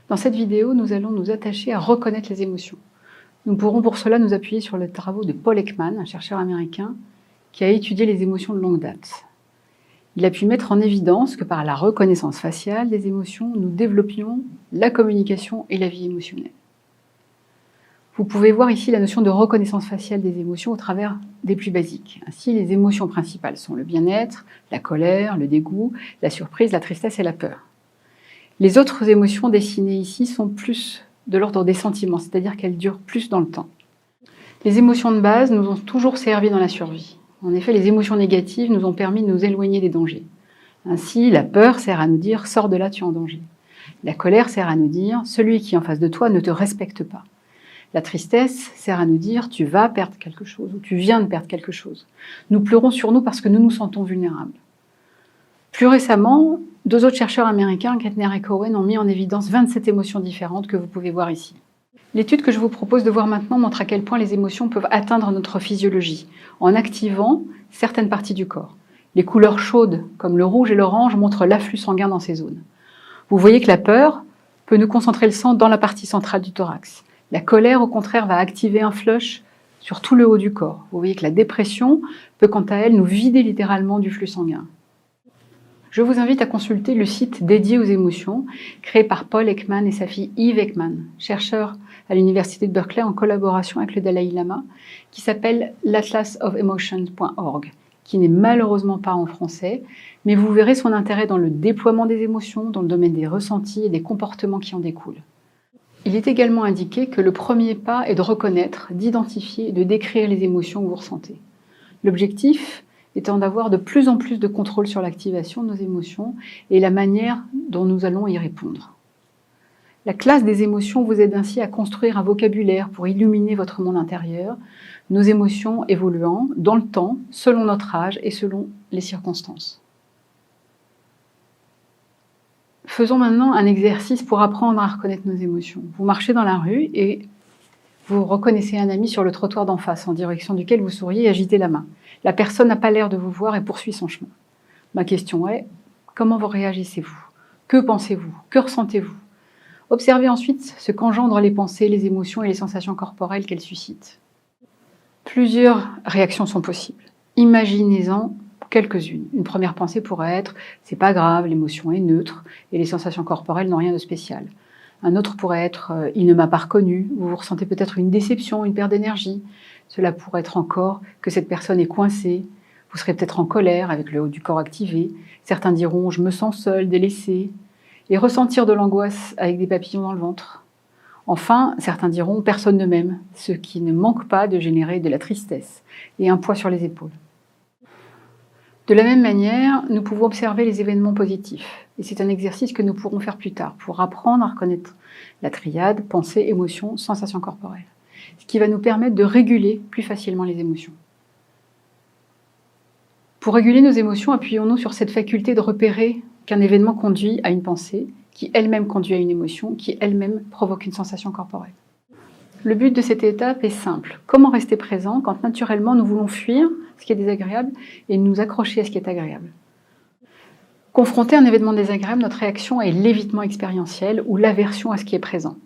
Dans cette vidéo, nous allons nous attacher à reconnaître les émotions. Nous pourrons pour cela nous appuyer sur les travaux de Paul Ekman, un chercheur américain qui a étudié les émotions de longue date. Il a pu mettre en évidence que par la reconnaissance faciale des émotions, nous développions la communication et la vie émotionnelle. Vous pouvez voir ici la notion de reconnaissance faciale des émotions au travers des plus basiques. Ainsi, les émotions principales sont le bien-être, la colère, le dégoût, la surprise, la tristesse et la peur. Les autres émotions dessinées ici sont plus de l'ordre des sentiments, c'est-à-dire qu'elles durent plus dans le temps. Les émotions de base nous ont toujours servi dans la survie. En effet, les émotions négatives nous ont permis de nous éloigner des dangers. Ainsi, la peur sert à nous dire « sors de là, tu es en danger ». La colère sert à nous dire « celui qui est en face de toi ne te respecte pas ». La tristesse sert à nous dire « tu vas perdre quelque chose » ou « tu viens de perdre quelque chose ». Nous pleurons sur nous parce que nous nous sentons vulnérables. Plus récemment, deux autres chercheurs américains, Kettner et Cohen, ont mis en évidence 27 émotions différentes que vous pouvez voir ici. L'étude que je vous propose de voir maintenant montre à quel point les émotions peuvent atteindre notre physiologie en activant certaines parties du corps. Les couleurs chaudes, comme le rouge et l'orange, montrent l'afflux sanguin dans ces zones. Vous voyez que la peur peut nous concentrer le sang dans la partie centrale du thorax. La colère, au contraire, va activer un flush sur tout le haut du corps. Vous voyez que la dépression peut, quant à elle, nous vider littéralement du flux sanguin. Je vous invite à consulter le site dédié aux émotions, créé par Paul Ekman et sa fille Eve Ekman, chercheurs à l'université de Berkeley en collaboration avec le Dalai Lama, qui s'appelle l'atlasofemotions.org, qui n'est malheureusement pas en français, mais vous verrez son intérêt dans le déploiement des émotions, dans le domaine des ressentis et des comportements qui en découlent. Il est également indiqué que le premier pas est de reconnaître, d'identifier et de décrire les émotions que vous ressentez. L'objectif étant d'avoir de plus en plus de contrôle sur l'activation de nos émotions et la manière dont nous allons y répondre. La classe des émotions vous aide ainsi à construire un vocabulaire pour illuminer votre monde intérieur, nos émotions évoluant dans le temps, selon notre âge et selon les circonstances. Faisons maintenant un exercice pour apprendre à reconnaître nos émotions. Vous marchez dans la rue et vous reconnaissez un ami sur le trottoir d'en face, en direction duquel vous souriez et agitez la main. La personne n'a pas l'air de vous voir et poursuit son chemin. Ma question est, comment vous réagissez-vous? Que pensez-vous? Que ressentez-vous? Observez ensuite ce qu'engendrent les pensées, les émotions et les sensations corporelles qu'elles suscitent. Plusieurs réactions sont possibles. Imaginez-en quelques-unes. Une première pensée pourrait être « c'est pas grave, l'émotion est neutre et les sensations corporelles n'ont rien de spécial ». Un autre pourrait être « il ne m'a pas reconnu », vous ressentez peut-être une déception, une perte d'énergie. Cela pourrait être encore que cette personne est coincée, vous serez peut-être en colère avec le haut du corps activé. Certains diront « je me sens seul, délaissé » et ressentir de l'angoisse avec des papillons dans le ventre. Enfin, certains diront « personne ne m'aime », ce qui ne manque pas de générer de la tristesse et un poids sur les épaules. De la même manière, nous pouvons observer les événements positifs. Et c'est un exercice que nous pourrons faire plus tard pour apprendre à reconnaître la triade, pensée, émotion, sensation corporelle. Ce qui va nous permettre de réguler plus facilement les émotions. Pour réguler nos émotions, appuyons-nous sur cette faculté de repérer qu'un événement conduit à une pensée, qui elle-même conduit à une émotion, qui elle-même provoque une sensation corporelle. Le but de cette étape est simple. Comment rester présent quand naturellement nous voulons fuir ce qui est désagréable et nous accrocher à ce qui est agréable? Confronté à un événement désagréable, notre réaction est l'évitement expérientiel ou l'aversion à ce qui est présent.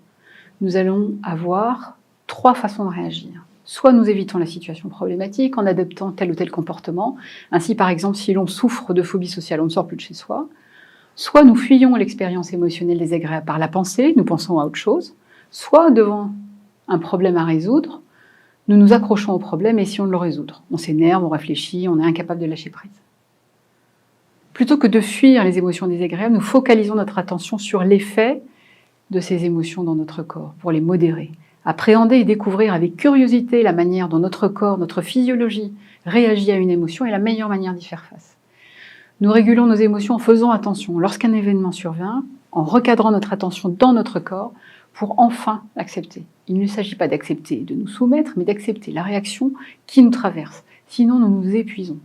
Nous allons avoir 3 façons de réagir. Soit nous évitons la situation problématique en adoptant tel ou tel comportement. Ainsi, par exemple, si l'on souffre de phobie sociale, on ne sort plus de chez soi. Soit nous fuyons l'expérience émotionnelle désagréable par la pensée, nous pensons à autre chose. Soit devant un problème à résoudre, nous nous accrochons au problème et essayons de le résoudre. On s'énerve, on réfléchit, on est incapable de lâcher prise. Plutôt que de fuir les émotions désagréables, nous focalisons notre attention sur l'effet de ces émotions dans notre corps, pour les modérer. Appréhender et découvrir avec curiosité la manière dont notre corps, notre physiologie réagit à une émotion est la meilleure manière d'y faire face. Nous régulons nos émotions en faisant attention lorsqu'un événement survient, en recadrant notre attention dans notre corps pour enfin l'accepter. Il ne s'agit pas d'accepter de nous soumettre, mais d'accepter la réaction qui nous traverse. Sinon, nous nous épuisons.